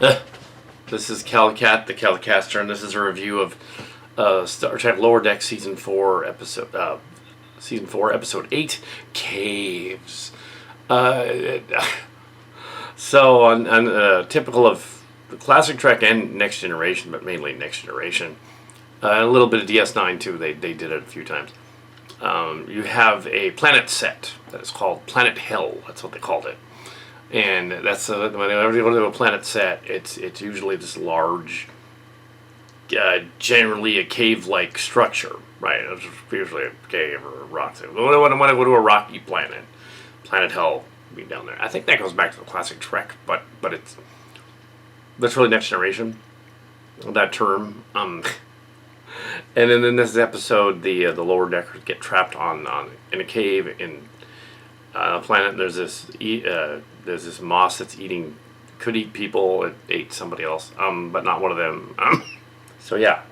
Uh, this is Calicat, the Calicaster, and this is a review of Star Trek Lower Deck Season 4, Episode 8, Caves. Uh, so, typical of the classic Trek and Next Generation, but mainly Next Generation, a little bit of DS9 too. They did it a few times. You have a planet set that is called Planet Hell. That's what they called it. And that's whenever you go to a planet set, it's usually this large, generally a cave-like structure, right? It's usually a cave or a rock. When I go to a rocky planet, Planet Hell be down there. I think that goes back to the classic Trek, but that's really Next Generation. That term. And then in this episode, the lower deckers get trapped in a cave in a planet. There's this moss that's could eat people. It ate somebody else, but not one of them. So yeah,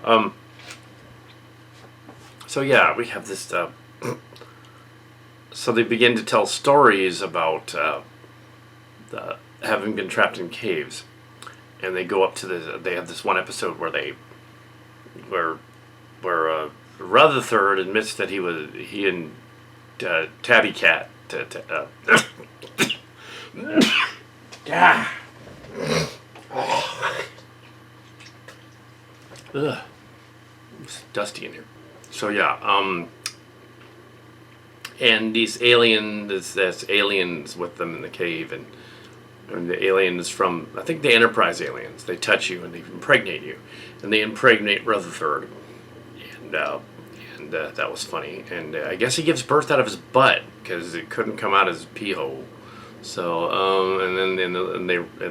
we have this. So they begin to tell stories about having been trapped in caves, and they go up to They have this one episode where Rutherford admits that he and Tabby Cat. Ugh. It's dusty in here. So yeah, and these aliens, there's aliens with them in the cave, and the aliens from, I think, the Enterprise aliens. They touch you and they impregnate you, and they impregnate Rutherford, and that was funny. And I guess he gives birth out of his butt because it couldn't come out as pee hole. So and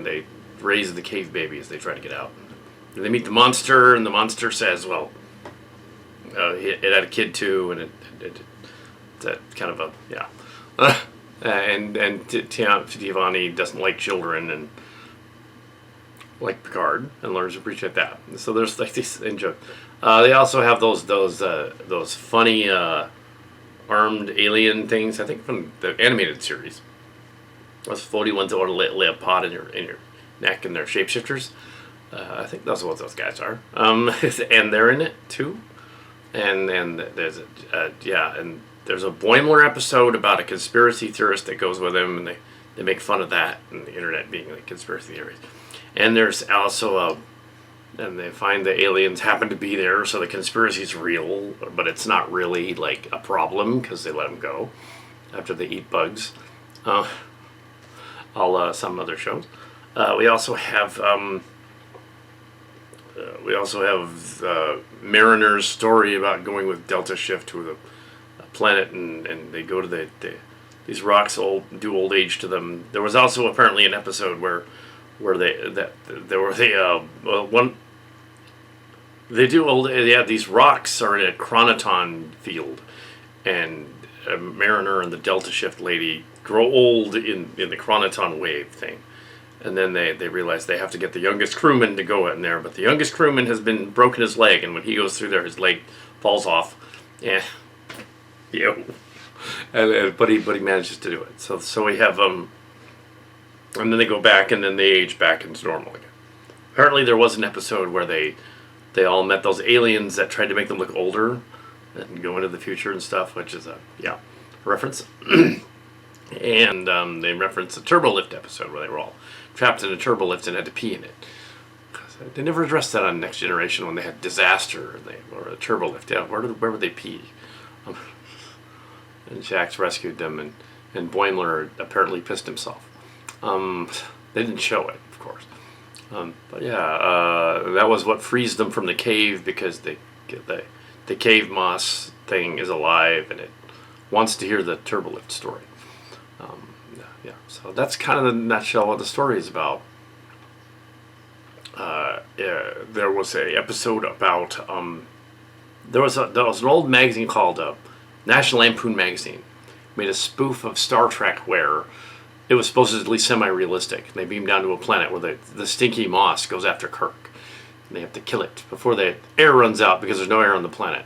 they raise the cave baby as they try to get out. And they meet the monster, and the monster says, "Well, it had a kid too," and it's kind of a yeah." And Giovanni doesn't like children and like Picard, and learns to appreciate that. So there's like these enjoy. They also have those funny armed alien things. I think from the animated series. Those floaty ones that want to lay a pot in your neck, and they're shapeshifters. I think that's what those guys are. And they're in it too. And there's and there's a Boimler episode about a conspiracy theorist that goes with him, and they make fun of that and the internet being like conspiracy theories. And there's also and they find the aliens happen to be there, so the conspiracy's real, but it's not really like a problem because they let them go after they eat bugs. Some other shows. We also have Mariner's story about going with Delta Shift to a planet, and they go to these rocks do old age to them. There was also apparently an episode where these rocks are in a chronoton field, and Mariner and the Delta Shift lady grow old in the chronoton wave thing. And then they realize they have to get the youngest crewman to go in there, but the youngest crewman has been broken his leg, and when he goes through there, his leg falls off. Yeah, but he manages to do it. So we have and then they go back, and then they age back into normal again. Apparently, there was an episode where they all met those aliens that tried to make them look older and go into the future and stuff, which is a reference. And they reference a Turbolift episode where they were all trapped in a Turbolift and had to pee in it. They never addressed that on Next Generation when they had disaster or a Turbolift. Yeah, where would they pee? And Shax rescued them, and Boimler apparently pissed himself. They didn't show it, of course. But yeah, that was what frees them from the cave, because the cave moss thing is alive and it wants to hear the Turbolift story. So that's kind of the nutshell what the story is about. There was a episode about there was an old magazine called National Lampoon magazine, made a spoof of Star Trek where it was supposedly semi-realistic. They beam down to a planet where the stinky moss goes after Kirk, and they have to kill it before the air runs out because there's no air on the planet.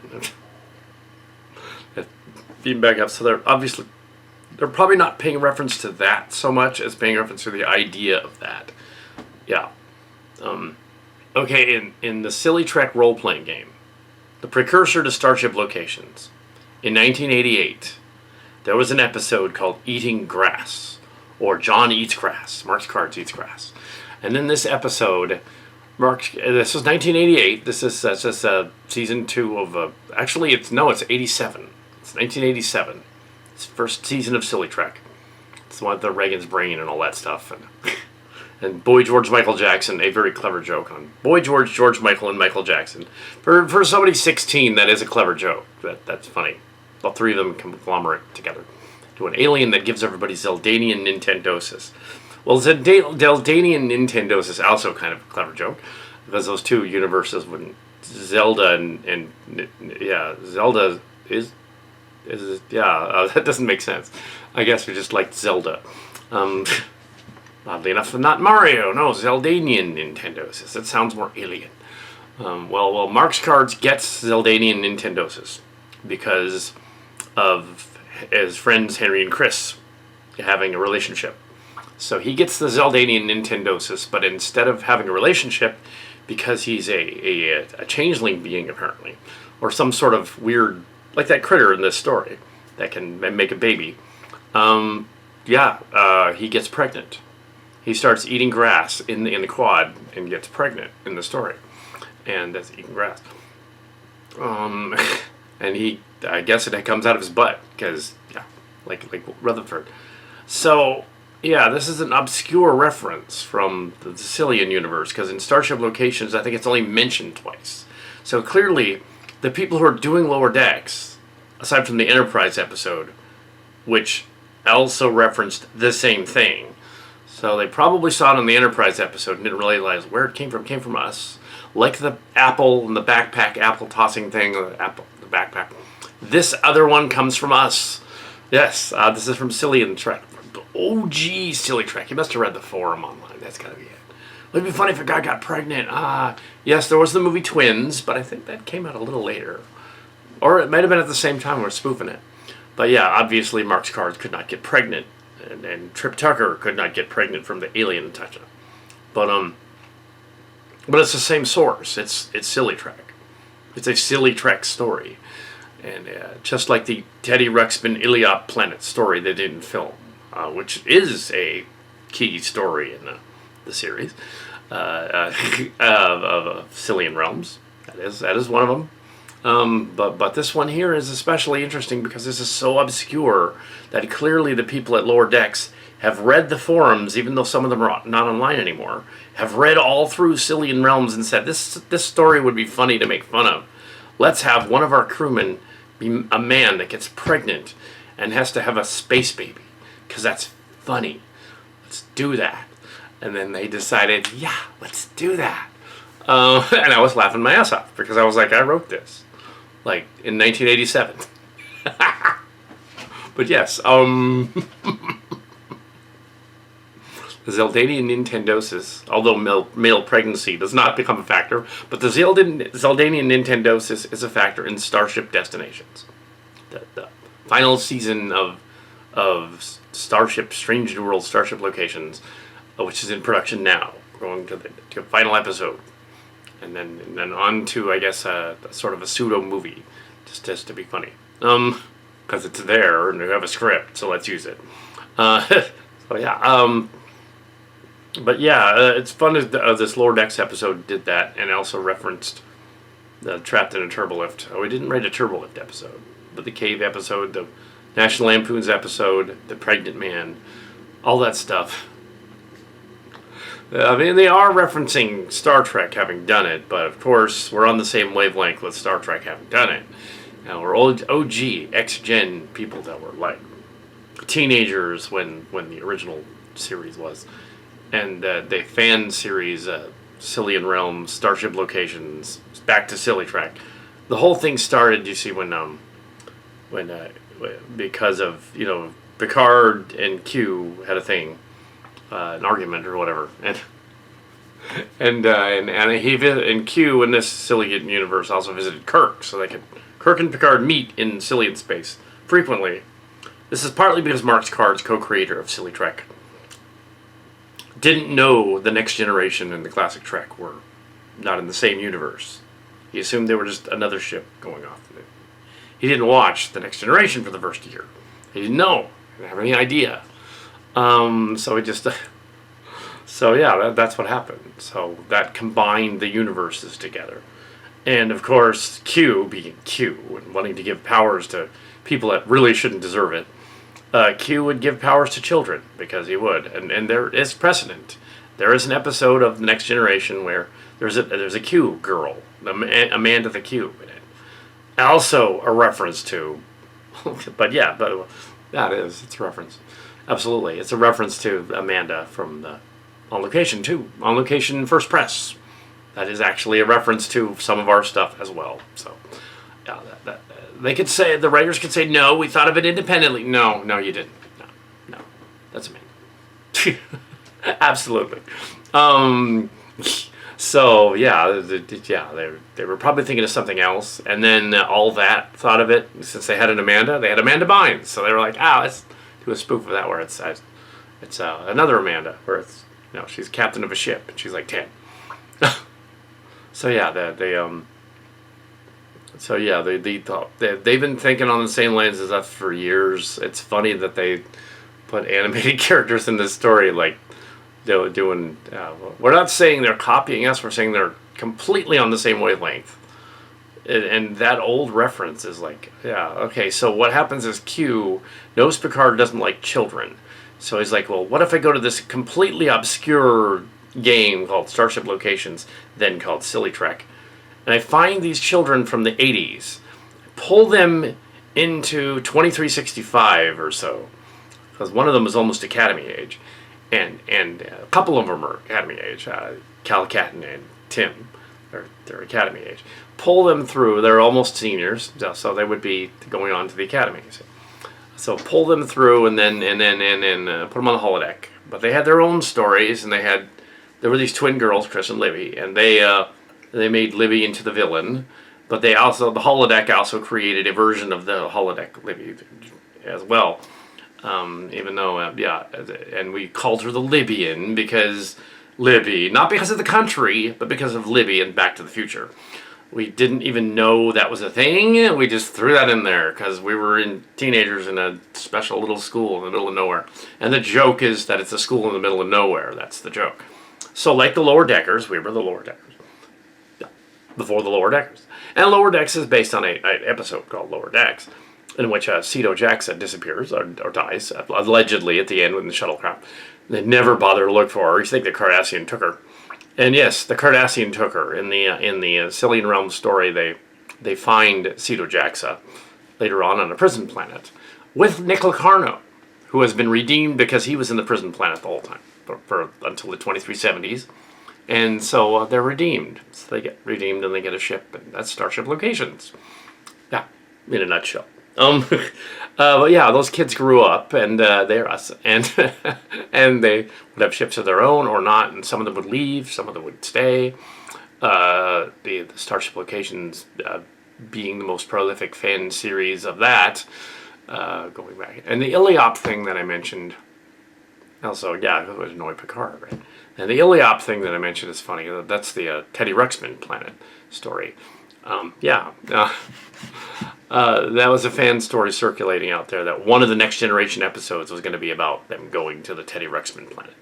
Beam back up, so they're probably not paying reference to that so much as paying reference to the idea of that. Yeah. Okay, in the Silly Trek role-playing game, the precursor to Starship Locations, in 1988, there was an episode called Eating Grass, or John Eats Grass, Mark Cards Eats Grass. And in this episode, this was 1988, this is season 2 of, actually it's 87. It's 1987. It's the first season of Silly Trek. It's the one with the Reagan's brain and all that stuff. And Boy George Michael Jackson, a very clever joke on Boy George Michael and Michael Jackson. For somebody 16, that is a clever joke. That's funny. All three of them conglomerate together to an alien that gives everybody Zeldanian Nintendosis. Well, Zeldanian Nintendosis is also kind of a clever joke, because those two universes, when Zelda and Zelda is that doesn't make sense. I guess we just liked Zelda. Oddly enough, not Mario. No, Zeldanian Nintendosis. That sounds more alien. Well, Mark's Cards gets Zeldanian Nintendosis because of his friends Henry and Chris having a relationship. So he gets the Zeldanian Nintendosis, but instead of having a relationship, because he's a changeling being apparently, or some sort of weird, like that critter in this story that can make a baby, he gets pregnant. He starts eating grass in the quad and gets pregnant in the story, and that's eating grass. And I guess it comes out of his butt because like Rutherford. So this is an obscure reference from the Cillian universe, because in Starship Locations I think it's only mentioned twice. So clearly, the people who are doing Lower Decks, aside from the Enterprise episode, which also referenced the same thing. So they probably saw it in the Enterprise episode and didn't realize where it came from. It came from us. Like the apple and the backpack, apple tossing thing, the backpack. This other one comes from us. Yes, this is from Cillian Trek. OG Silly Trek. You must have read the forum online. That's gotta be it. It'd be funny if a guy got pregnant. Yes, there was the movie Twins, but I think that came out a little later. Or it might have been at the same time we were spoofing it. But yeah, obviously Mark's Cards could not get pregnant. And Trip Tucker could not get pregnant from the alien touch-up. But it's the same source. It's Silly Trek. It's a Silly Trek story. And just like the Teddy Ruxpin Iliop Planet story they didn't film, which is a key story in the series of Cillian Realms. That is one of them. But this one here is especially interesting because this is so obscure that clearly the people at Lower Decks have read the forums, even though some of them are not online anymore, have read all through Cillian Realms and said, this story would be funny to make fun of. Let's have one of our crewmen be a man that gets pregnant and has to have a space baby, because that's funny. Let's do that. And then they decided, let's do that. And I was laughing my ass off because I was like, I wrote this. Like, in 1987. But yes, the Zeldanian Nintendosis, although male pregnancy does not become a factor, but the Zeldanian Nintendosis is a factor in Starship Destinations. The final season of Starship Strange New World Starship Locations, which is in production now. We're going to the final episode. And then on to, I guess, a sort of a pseudo movie, just to be funny, because it's there and we have a script, so let's use it. But it's fun that this Lower Decks episode did that, and also referenced the Trapped in a Turbolift. We didn't write a Turbolift episode, but the Cave episode, the National Lampoon's episode, the Pregnant Man, all that stuff. I mean, they are referencing Star Trek having done it, but of course, we're on the same wavelength with Star Trek having done it. Now, we're old OG, X-Gen people that were like teenagers when the original series was. And the fan series, Cillian Realms, Starship Locations, back to Silly Trek. The whole thing started, you see, when because of, Picard and Q had a thing. An argument or whatever, and Q in this Cillian universe also visited Kirk, so Kirk and Picard meet in Cillian space frequently. This is partly because Mark's Cards, co-creator of Silly Trek, didn't know the Next Generation and the classic Trek were not in the same universe. He assumed they were just another ship going off. He didn't watch the Next Generation for the first year. He didn't know. He didn't have any idea. So he just... So yeah, that's what happened. So that combined the universes together. And of course, Q, being Q, and wanting to give powers to people that really shouldn't deserve it, Q would give powers to children, because he would. And there is precedent. There is an episode of The Next Generation where there's a Q girl, Amanda the Q, in it. Also a reference to, but yeah, it is. It's a reference. Absolutely. It's a reference to Amanda from the On Location too. On Location First Press. That is actually a reference to some of our stuff as well. So, yeah, they could say, the writers could say, no, we thought of it independently. No, you didn't. No, that's me. Absolutely. So yeah, they were probably thinking of something else, and then All That thought of it since they had they had Amanda Bynes, so they were like, let's do a spoof of that where it's another Amanda, where it's she's captain of a ship and she's like 10. So yeah, they've been thinking on the same lines as us for years. It's funny that they put animated characters in this story, like they were doing. We're not saying they're copying us. We're saying they're completely on the same wavelength. And that old reference is like, okay. So what happens is Q knows Picard doesn't like children, so he's like, well, what if I go to this completely obscure game called Starship Locations, then called Silly Trek, and I find these children from the 80s, pull them into 2365 or so, because one of them is almost Academy age, and a couple of them are Academy age, Cal Catton and Tim, they're Academy age. Pull them through, they're almost seniors, so they would be going on to the Academy. So pull them through and then put them on the holodeck. But they had their own stories, and there were these twin girls, Chris and Libby, and they made Libby into the villain, but the holodeck also created a version of the holodeck Libby as well. Even though, and we called her the Libyan because Libby, not because of the country, but because of Libby and Back to the Future. We didn't even know that was a thing. We just threw that in there because we were teenagers in a special little school in the middle of nowhere. And the joke is that it's a school in the middle of nowhere. That's the joke. So like the Lower Deckers, we were the Lower Deckers. Yeah, before the Lower Deckers. And Lower Decks is based on an episode called Lower Decks, in which Cedo Jaxa disappears or dies, allegedly at the end with the shuttlecraft. They never bother to look for her. You think the Cardassian took her. And yes, the Cardassian took her. In the Cillian Realm story, they find Cedo Jaxa later on a prison planet with Nick Locarno, who has been redeemed because he was in the prison planet the whole time until the 2370s. And so they're redeemed. So they get redeemed and they get a ship, and that's Starship Locations. Yeah, in a nutshell. But yeah, those kids grew up, and they're us, and and they would have ships of their own or not, and some of them would leave, some of them would stay. The Starship Locations being the most prolific fan series of that, going back, and the Iliop thing that I mentioned. Also, it was Noy Picard, right? And the Iliop thing that I mentioned is funny. That's the Teddy Ruxpin planet story. That was a fan story circulating out there that one of the Next Generation episodes was going to be about them going to the Teddy Ruxpin planet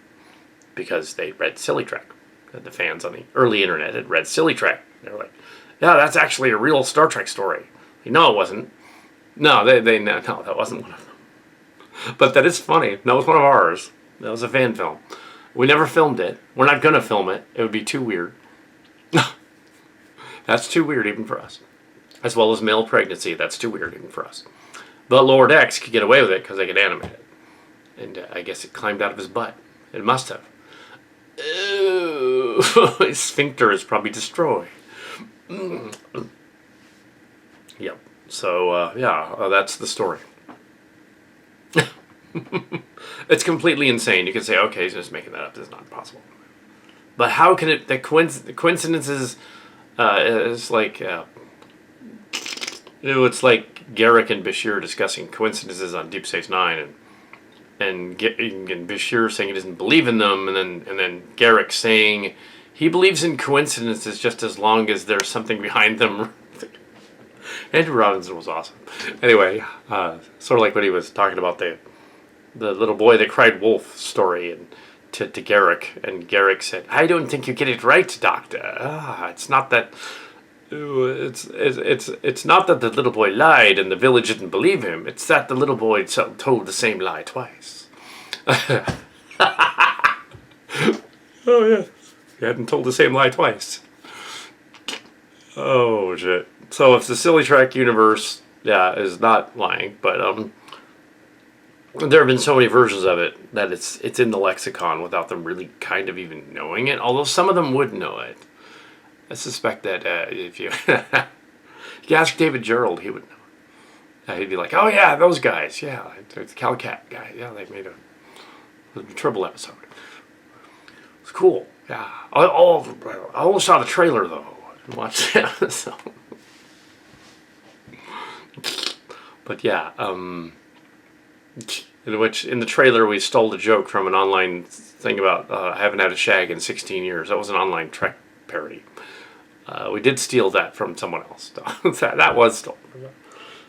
because they read Silly Trek. The fans on the early internet had read Silly Trek. They were like, that's actually a real Star Trek story. No, it wasn't. No, no, that wasn't one of them. But that is funny. That was one of ours. That was a fan film. We never filmed it. We're not going to film it. It would be too weird. That's too weird even for us. As well as male pregnancy, that's too weird even for us. But Lower Decks could get away with it because they could animate it. And I guess it climbed out of his butt. It must have. Ooh, his sphincter is probably destroyed. Yep. So, that's the story. It's completely insane. You can say, okay, he's just making that up. This is not possible. But how can it... The coincidences is like... it's like Garrick and Bashir discussing coincidences on Deep Space Nine, and and Bashir saying he doesn't believe in them, and then Garrick saying he believes in coincidences just as long as there's something behind them. Andrew Robinson was awesome. Anyway, sort of like when he was talking about the little boy that cried wolf story and to Garrick, and Garrick said, "I don't think you get it right, Doctor. It's not that." It's not that the little boy lied and the village didn't believe him. It's that the little boy told the same lie twice. Oh yeah, he hadn't told the same lie twice. Oh shit. So if the Silly Track universe, is not lying, but there have been so many versions of it that it's in the lexicon without them really kind of even knowing it. Although some of them would know it. I suspect that if you ask David Gerald, he would know. He'd be like, "Oh yeah, those guys, yeah, the Calcat guy, yeah, they made a Tribble episode. It's cool, yeah. I only saw the trailer though, and watched the episode." But yeah, in the trailer we stole the joke from an online thing about I haven't had a shag in 16 years. That was an online Trek parody. We did steal that from someone else. That was stolen.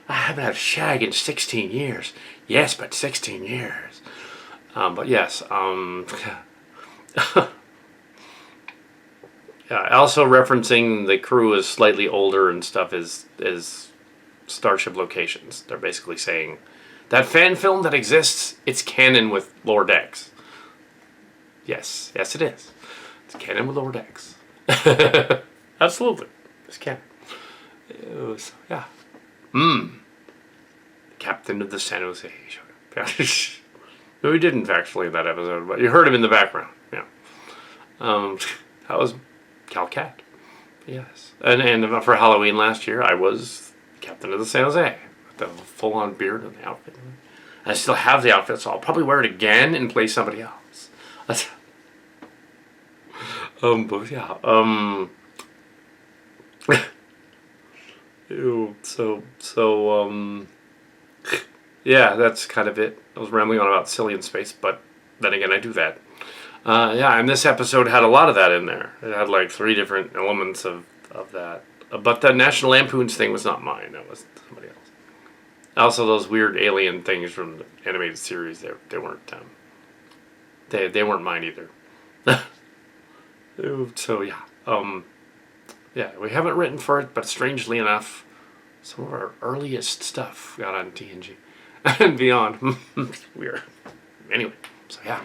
I haven't had a shag in 16 years. Yes, but 16 years. But yes. Yeah, also referencing the crew is slightly older and stuff is Starship Locations. They're basically saying that fan film that exists, it's canon with Lower Decks. Yes, it is. It's canon with Lower Decks. Absolutely. It's canon. So, yeah. Captain of the San Jose showed up. No, he didn't actually in that episode, but you heard him in the background. Yeah. That was Calcat. Yes. And for Halloween last year, I was Captain of the San Jose. With the full-on beard and the outfit. I still have the outfit, so I'll probably wear it again and play somebody else. But yeah. Yeah, that's kind of it. I was rambling on about silly in space, but then again, I do that. Yeah, and this episode had a lot of that in there. It had like 3 different elements of that. But the National Lampoon's thing was not mine. That was somebody else. Also, those weird alien things from the animated series, they weren't they weren't mine either. So yeah. Yeah, we haven't written for it, but strangely enough, some of our earliest stuff got on TNG and beyond. Weird. Anyway, so yeah.